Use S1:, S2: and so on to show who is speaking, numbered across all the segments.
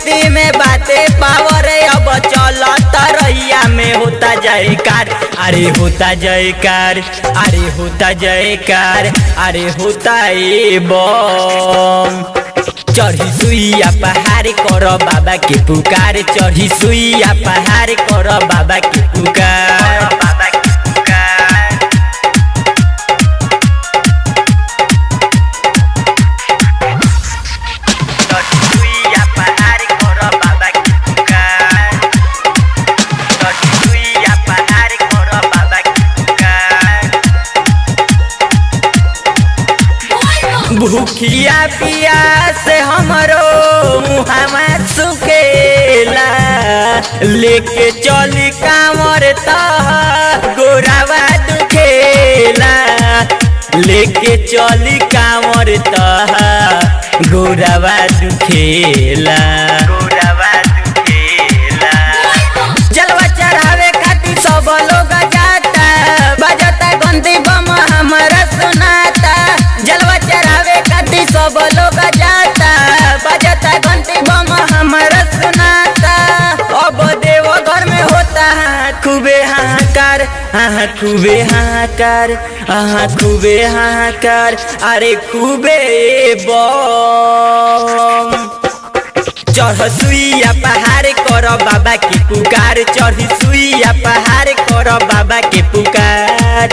S1: बूटी में बातें पावर अब चलो तरैया में होता जयकार। अरे होता जयकार, अरे होता जयकार, अरे होता ए बम। चढ़ी सुइया पहाड़ कर बाबा के पुकार, चढ़ी सुइया पहाड़ कर बाबा के पुकार, बाबा के पुकार। चढ़ी सुइया पहाड़ कर बाबा के पुकार, चढ़ी सुइया पहाड़ कर बाबा के पुकार। भूखिया पियास हमरो मुहावा सुखेला, लेके चली कांवर तह गोरावा दुखेला, लेके चली कांवर तह गोरावा दुखेला, गोरावा दुखेला। जलवा चढ़ावे खातिर सब लोग जाता, बजता घंटी बम हमरा सुनाता। जलवा चढ़ावे खातिर सब लोग जाता, बजता घंटी बम हमरा सुनाता। अब देव घर में होता खूबे हाहाकार, हाँ खूबे हाहाकार, हाँ खूबे हाहाकार, अरे खूबे बम। चढ़ सुइया पहाड़ कर बाबा के पुकार, चढ़ी सुइया पहाड़ कर बाबा के पुकार,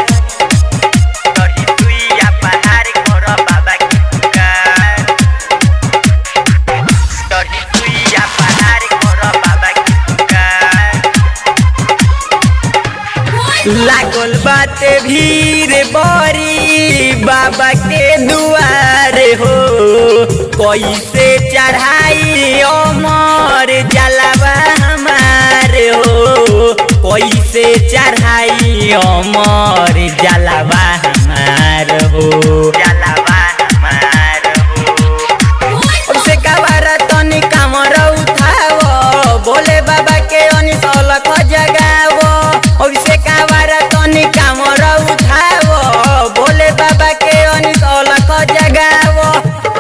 S1: चढ़ी सुइया पहाड़ कर बाबा के पुकार, चढ़ी सुइया पहाड़ कर बाबा के पुकार। लागल बाटे भीड़ बड़ी बाबा के दुआरे हो, कैसे चढ़ाई अमर जलावा हमारे हो, कैसे चढ़ाई अमर जलावा हमार हो, जलावा हमार हो। अब से कबारा तनी कामर उठाओ, बोले बाबा के अनिसलक जगाओ। अब से कबारा तनी कामर उठाओ, बोले बाबा के अनिसलक जगाओ।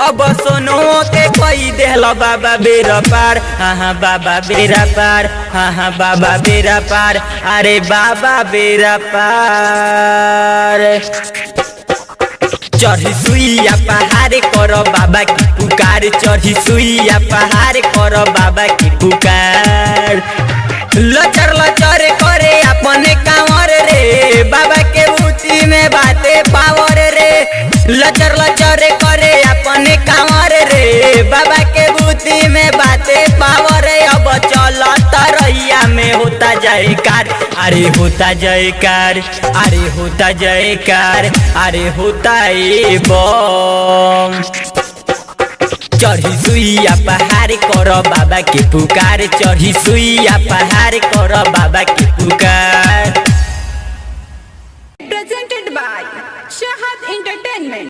S1: अब सोनो के कोई देहला बाबा बेरा पार, हाँ बाबा बेरा पार, हाँ बाबा बेरा पार, अरे बाबा बेरा पार। चढ़ी सुइया पहाड़ कर बाबा की पुकार, चढ़ी सुइया पहाड़ कर बाबा की पुकार। लचर लचर करे अपने कांवर रे, बाबा के बूटी में बातें पावर रे। लचर लचर करे अपने कांवर रे, बाबा के बूटी में बातें पावर रे। अब चलो तरैया में होता जयकार, अरे होता जयकार, अरे होता जयकार, अरे होता ए बम। चढ़ी सुइया पहाड़ कर बाबा के पुकार, चढ़ी सुइया पहाड़ कर बाबा के पुकार।
S2: Presented by Shahad Entertainment.